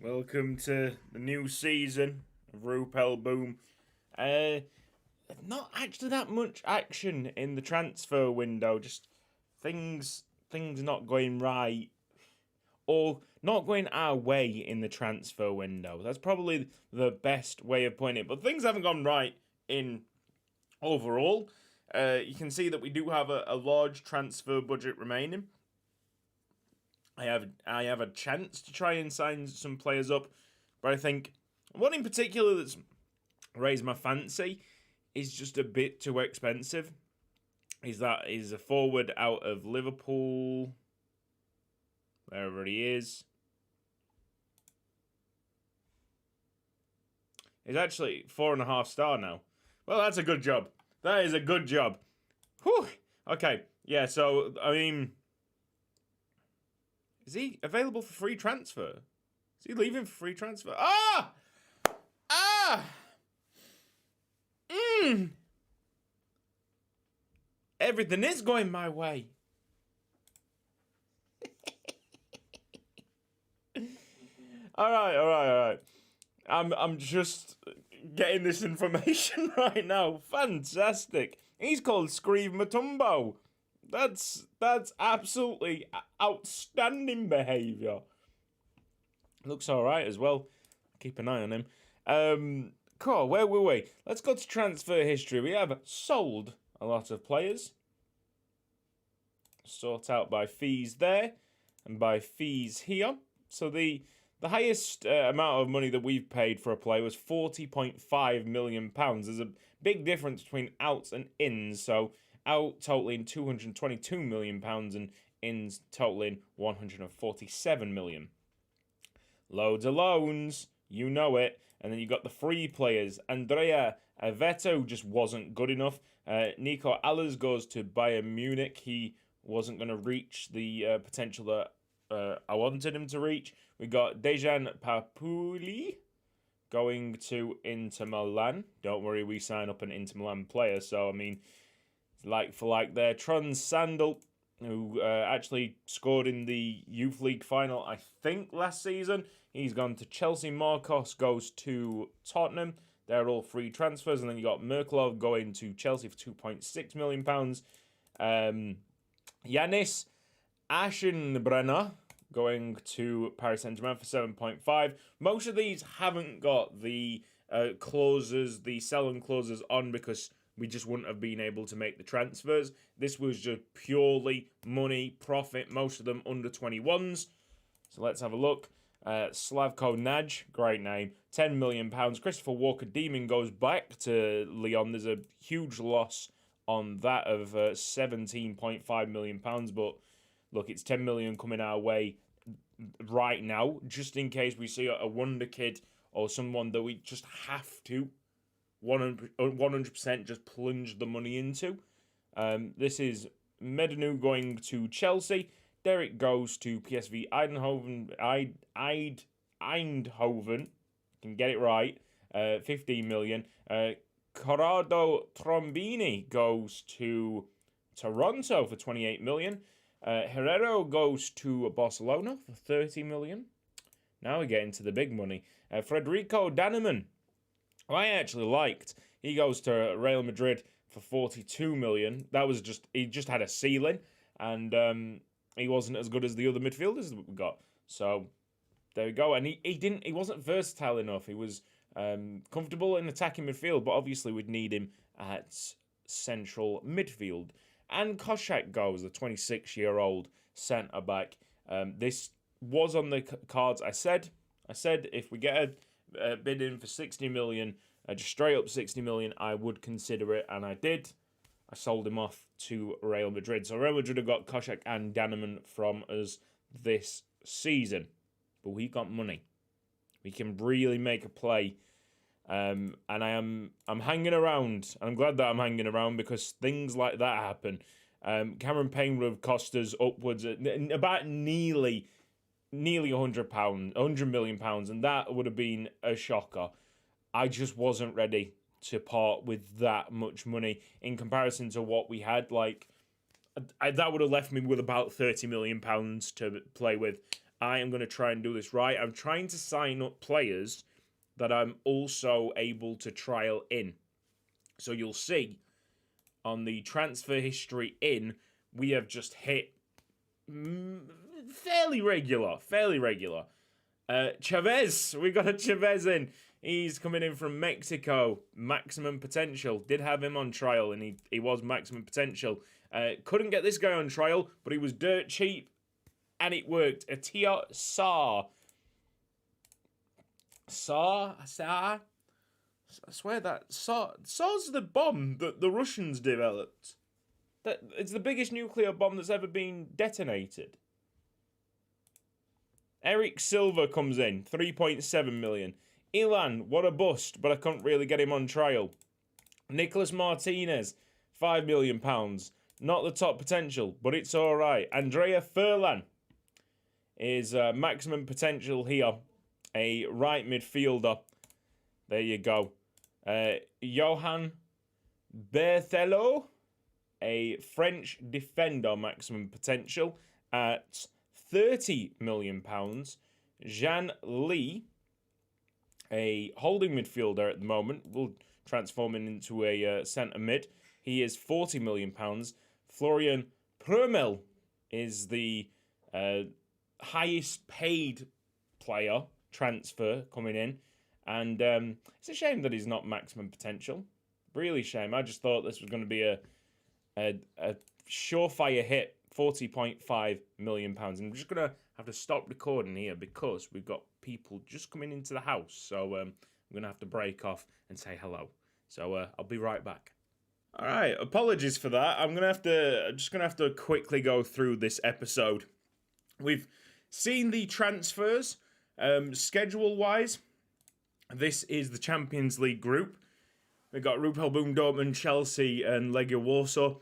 Welcome to the new season of Rupel Boom. Not actually that much action in the transfer window. Just things not going right, or not going our way in the transfer window. That's probably the best way of putting it. But things haven't gone right in overall. You can see that we do have a large transfer budget remaining. I have a chance to try and sign some players up, but I think one in particular that's raised my fancy is just a bit too expensive. Is a forward out of Liverpool, wherever he is. He's actually 4.5 star now. Well, that's a good job. That is a good job. Whew. Okay, yeah. So I mean. Is he available for free transfer? Is he leaving for free transfer? Ah! Everything is going my way. All right. I'm just getting this information right now. Fantastic. He's called Screeve Matumbo. That's absolutely outstanding behaviour. Looks alright as well. Keep an eye on him. Cool, where were we? Let's go to transfer history. We have sold a lot of players. Sort out by fees there and by fees here. So the highest amount of money that we've paid for a player was £40.5 million. There's a big difference between outs and ins. So out totaling £222 million and ins totaling £147 million. Loads of loans, you know it. And then you got the free players. Andrea Veto just wasn't good enough. Nico Allers goes to Bayern Munich. He wasn't going to reach the potential that I wanted him to reach. We got Dejan Papuli going to Inter Milan. Don't worry, we sign up an Inter Milan player. So, I mean, like for like there. Tron Sandal, who actually scored in the Youth League final, I think, last season. He's gone to Chelsea. Marcos goes to Tottenham. They're all free transfers. And then you got Merkelov going to Chelsea for £2.6 million. Yanis Aschenbrenner going to Paris Saint-Germain for 7.5. Most of these haven't got the clauses, the sell-on clauses on because we just wouldn't have been able to make the transfers. This was just purely money, profit, most of them under 21s. So let's have a look. Slavko Naj, great name, £10 million. Christopher Walker-Demon goes back to Lyon. There's a huge loss on that of £17.5 million. But look, it's £10 million coming our way right now, just in case we see a wonder kid or someone that we just have to 100% just plunge the money into. This is Medinu going to Chelsea. Derek goes to PSV Eindhoven. Can get it right. 15 million. Corrado Trombini goes to Toronto for 28 million. Herrero goes to Barcelona for 30 million. Now we get into the big money. Federico Dannemann, who I actually liked. He goes to Real Madrid for 42 million. That was he just had a ceiling, and he wasn't as good as the other midfielders that we got. So there we go. And he wasn't versatile enough. He was comfortable in attacking midfield, but obviously we'd need him at central midfield. And Koshak goes, the 26-year-old centre back. This was on the cards. I said if we get a bid in for 60 million, just straight up 60 million, I would consider it, and I did. I sold him off to Real Madrid. So Real Madrid have got Koshak and Dannemann from us this season, but we got money. We can really make a play, and I'm hanging around. I'm glad that I'm hanging around because things like that happen. Cameron Payne would have cost us upwards at about nearly £100 million, and that would have been a shocker. I just wasn't ready to part with that much money in comparison to what we had. That would have left me with about £30 million to play with. I am going to try and do this right. I'm trying to sign up players that I'm also able to trial in. So you'll see on the transfer history in, we have just hit fairly regular. Chavez, we got a Chavez in. He's coming in from Mexico. Maximum potential. Did have him on trial, and he was maximum potential. Couldn't get this guy on trial, but he was dirt cheap, and it worked. Atia Sa. I swear that Sa's the bomb that the Russians developed. It's the biggest nuclear bomb that's ever been detonated. Eric Silva comes in, 3.7 million. Ilan, what a bust, but I couldn't really get him on trial. Nicholas Martinez, £5 million. Not the top potential, but it's alright. Andrea Furlan is maximum potential here. A right midfielder. There you go. Johan Berthelot, a French defender, maximum potential at £30 million. Jean Lee, a holding midfielder at the moment, will transform him into a centre mid. He is £40 million. Florian Prömel is the highest paid player transfer coming in. And it's a shame that he's not maximum potential. Really shame. I just thought this was going to be a surefire hit, £40.5 million. And I'm just going to have to stop recording here because we've got people just coming into the house. So I'm going to have to break off and say hello. So I'll be right back. All right, apologies for that. I'm just going to have to quickly go through this episode. We've seen the transfers schedule-wise. This is the Champions League group. We've got Rupel Boom, Dortmund, Chelsea, and Legia Warsaw.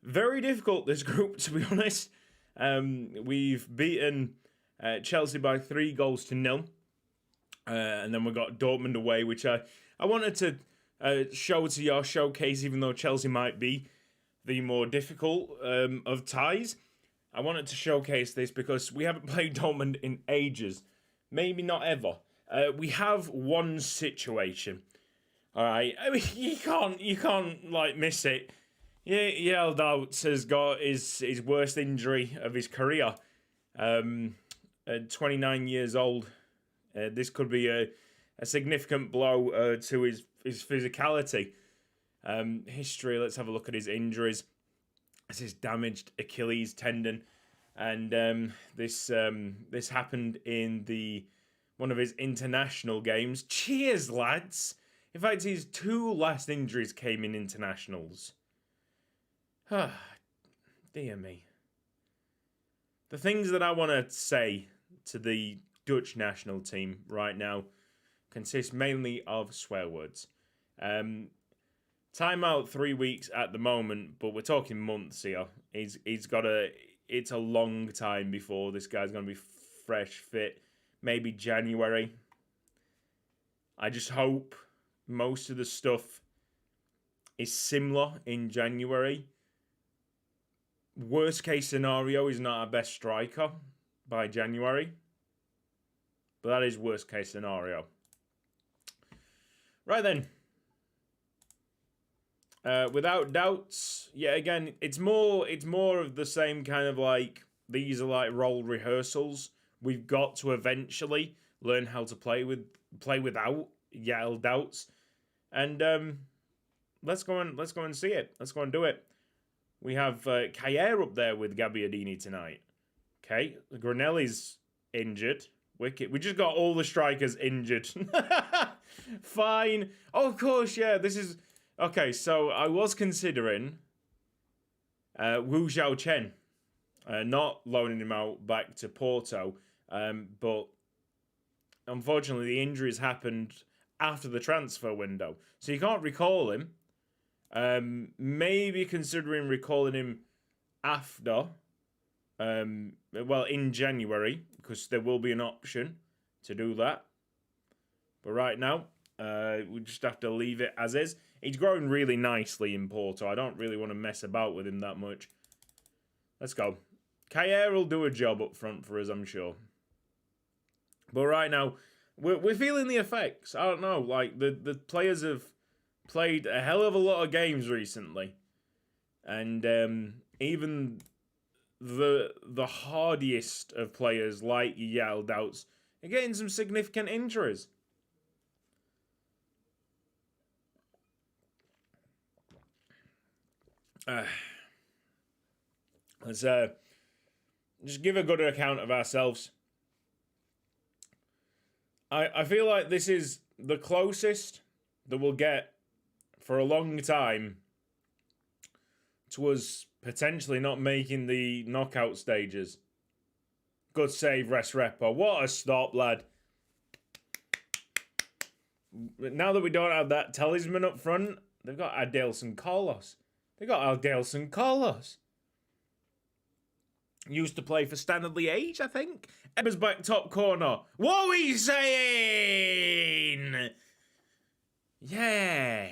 Very difficult, this group, to be honest. We've beaten Chelsea by 3-0. And then we've got Dortmund away, which I wanted to show to your showcase, even though Chelsea might be the more difficult of ties. I wanted to showcase this because we haven't played Dortmund in ages. Maybe not ever. We have one situation. All right, I mean, you can't like miss it. Yeah, Yeldout has got his worst injury of his career. At 29 years old, this could be a significant blow to his physicality. History. Let's have a look at his injuries. This is damaged Achilles tendon, and this happened in one of his international games. Cheers, lads! In fact, his 2 last injuries came in internationals. Dear me. The things that I want to say to the Dutch national team right now consist mainly of swear words. Timeout 3 weeks at the moment, but we're talking months here. It's a long time before this guy's going to be fresh, fit. Maybe January. I just hope most of the stuff is similar in January. Worst case scenario is not our best striker by January. But that is worst case scenario. Right then. Without doubts, yeah, again, it's more of the same kind of like, these are like role rehearsals. We've got to eventually learn how to play without Yael doubts. And let's go and see it. Let's go and do it. We have Kayer up there with Gabbiadini tonight. Okay, Granelli's injured. Wicked. We just got all the strikers injured. Fine. Oh, of course, yeah. This is okay. So I was considering Wu Zhao-Chen, not loaning him out back to Porto, but unfortunately the injuries happened after the transfer window, so you can't recall him. Maybe considering recalling him after, in January, because there will be an option to do that. But right now, we just have to leave it as is. He's growing really nicely in Porto. I don't really want to mess about with him that much. Let's go. Kayer will do a job up front for us, I'm sure. But right now, we're feeling the effects. I don't know, like the players have played a hell of a lot of games recently, and even the hardiest of players like Yael Doubts are getting some significant injuries. Let's just give a good account of ourselves. I feel like this is the closest that we'll get for a long time to us potentially not making the knockout stages. Good save, Repo. What a stop, lad. Now that we don't have that talisman up front, they've got Adelson Carlos. Used to play for Standard Liège, I think. Ebbers back top corner. What are we saying? Yeah.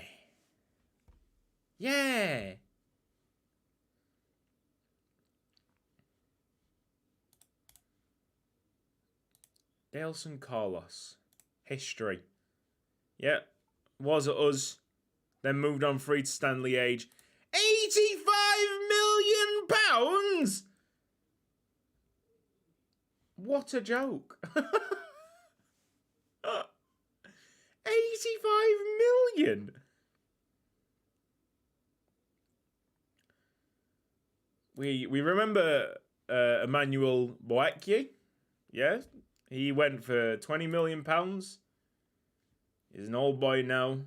Adelson Carlos. History. Yeah. Was at us. Then moved on free to Standard Liège. £85 million? What a joke. 85 million. We remember Emmanuel Boakye. Yeah. He went for £20 million. He's an old boy now.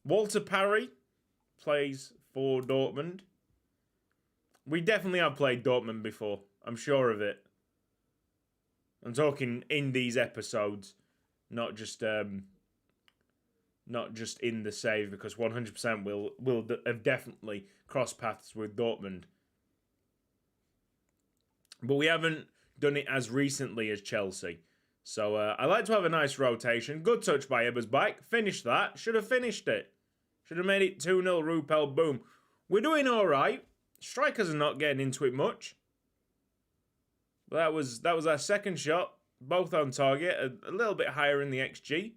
Walter Parry plays for Dortmund. We definitely have played Dortmund before. I'm sure of it. I'm talking in these episodes, not just in the save, because 100% will have definitely crossed paths with Dortmund. But we haven't done it as recently as Chelsea. So I like to have a nice rotation. Good touch by Ebersbach. Finished that. Should have finished it. Should have made it 2-0 Rupel Boom. We're doing all right. Strikers are not getting into it much. But that was our second shot. Both on target. A little bit higher in the XG.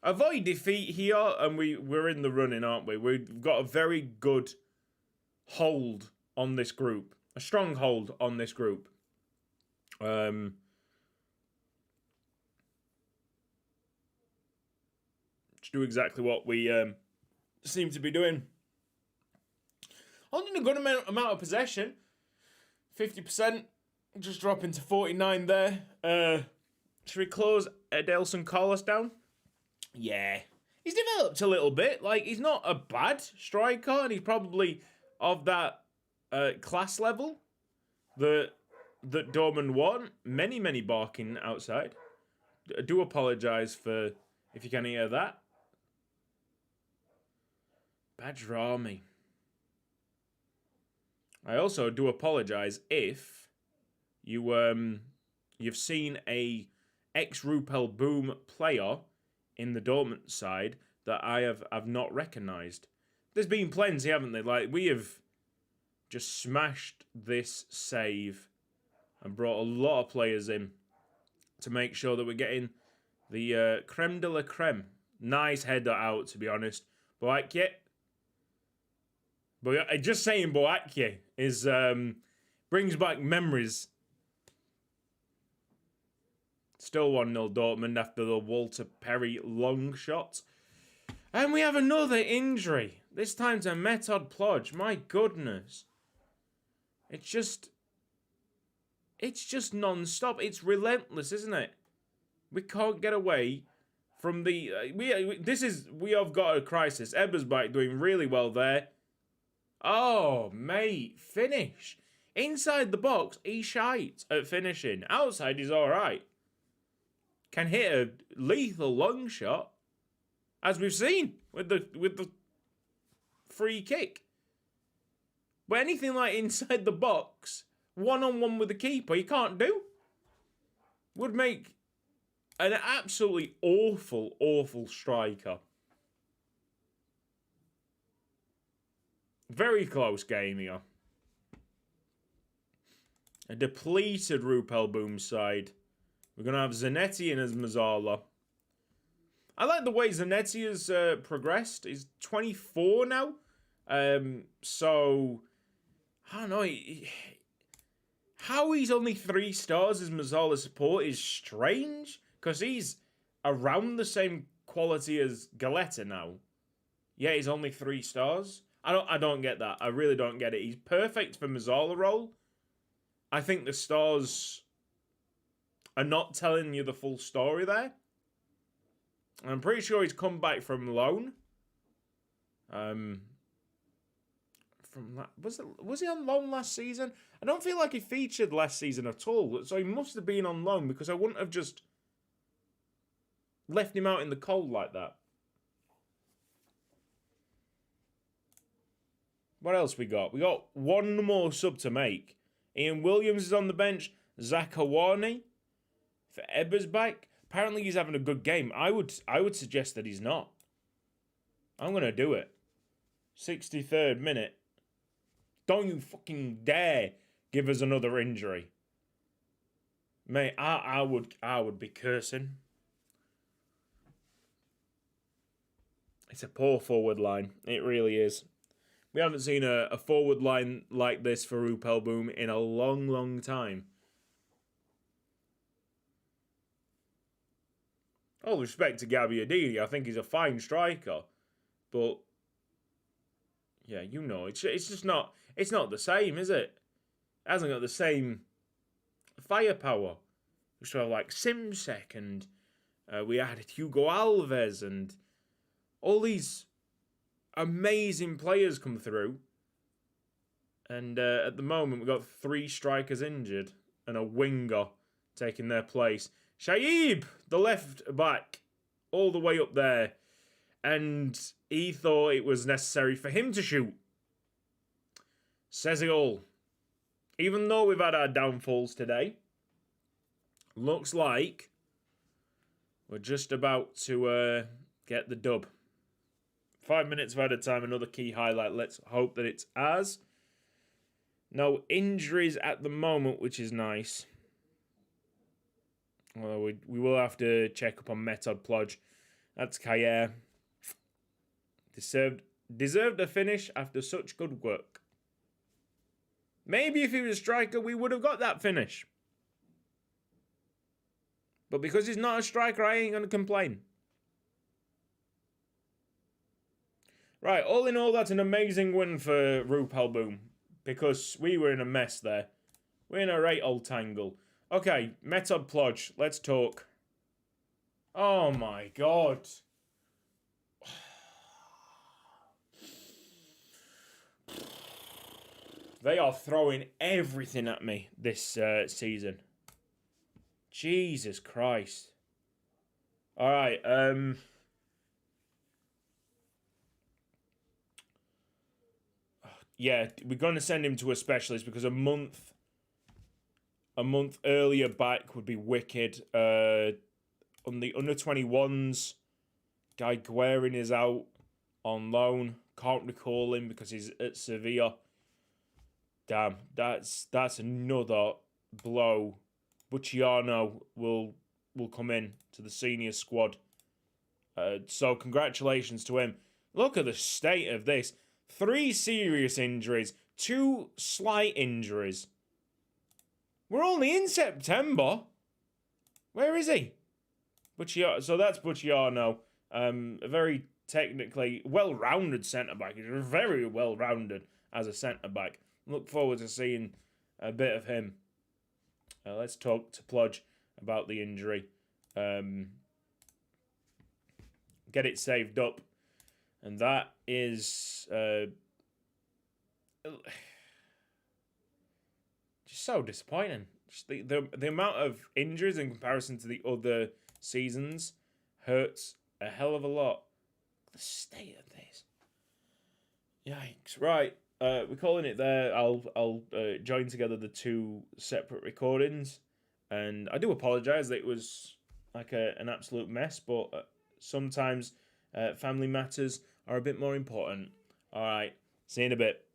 Avoid defeat here. And we're in the running, aren't we? We've got a very good hold on this group. A strong hold on this group. Just do exactly what we seem to be doing. Holding a good amount of possession. 50%. Just dropping to 49 there. Should we close Adelson Carlos down? Yeah. He's developed a little bit. Like, he's not a bad striker, and he's probably of that class level that Dortmund want. Many barking outside. I do apologise for if you can hear that. Badrami. I also do apologise if you've seen a ex-Rupel Boom player in the Dortmund side that I've not recognised. There's been plenty, haven't there? Like, we have just smashed this save and brought a lot of players in to make sure that we're getting the creme de la creme. Nice header out, to be honest. Boakye. But just saying Boakye is brings back memories. Still 1-0 Dortmund after the Walter Parry long shot. And we have another injury. This time to Metod Plodge. My goodness. It's just non-stop. It's relentless, isn't it? We can't get away from the... we have got a crisis. Ebersbach doing really well there. Oh, mate. Finish. Inside the box, he's shite at finishing. Outside, he's all right. Can hit a lethal long shot, as we've seen with the free kick. But anything like inside the box, one-on-one with the keeper, you can't do. Would make an absolutely awful striker. Very close game here. A depleted Rupel Boom side We're going to have Zanetti in as Mazzala. I like the way Zanetti has progressed. He's 24 now. So, I don't know. How he's only 3 stars as Mazzala support is strange. Because he's around the same quality as Galetta now. Yeah, he's only 3 stars. I don't get that. I really don't get it. He's perfect for Mazzala role. I think the stars are not telling you the full story there. I'm pretty sure he's come back from loan. Was he on loan last season? I don't feel like he featured last season at all. So he must have been on loan because I wouldn't have just left him out in the cold like that. What else we got? We got one more sub to make. Ian Williams is on the bench. Zach Awani for Ebersbach. Apparently he's having a good game. I would suggest that he's not. I'm going to do it. 63rd minute. Don't you fucking dare give us another injury. Mate, I would be cursing. It's a poor forward line. It really is. We haven't seen a forward line like this for Rupel Boom in a long, long time. All respect to Gabbiadini, I think he's a fine striker. But, yeah, you know, it's just not, it's not the same, is it? It hasn't got the same firepower. We still have, like, Simsek, and we added Hugo Alves, and all these amazing players come through. And at the moment, we've got 3 strikers injured and a winger taking their place. Shaib, the left back, all the way up there. And he thought it was necessary for him to shoot. Says it all. Even though we've had our downfalls today, looks like we're just about to get the dub. 5 minutes of added time, another key highlight. Let's hope that it's ours. No injuries at the moment, which is nice. Well, we will have to check up on Metod Plodge. That's Kayer. Deserved a finish after such good work. Maybe if he was a striker, we would have got that finish. But because he's not a striker, I ain't going to complain. Right, all in all, that's an amazing win for Rupel Boom. Because we were in a mess there. We're in a right old tangle. Okay, Metod Plodge, let's talk. Oh my god. They are throwing everything at me this season. Jesus Christ. Alright, yeah, we're going to send him to a specialist because a month earlier back would be wicked. On the under-21s, Guy Guerin is out on loan. Can't recall him because he's at Sevilla. Damn, that's another blow. Bucciano will come in to the senior squad. So congratulations to him. Look at the state of this. 3 serious injuries, 2 slight injuries. We're only in September. Where is he? Bucciano. So that's Bucciano. A very technically well-rounded centre-back. He's very well-rounded as a centre-back. Look forward to seeing a bit of him. Let's talk to Plodge about the injury. Get it saved up. And that is just so disappointing. Just the amount of injuries in comparison to the other seasons hurts a hell of a lot. The state of this. Yikes. Right. We're calling it there. I'll join together the 2 separate recordings. And I do apologise that it was like an absolute mess, but sometimes family matters are a bit more important. Alright, see you in a bit.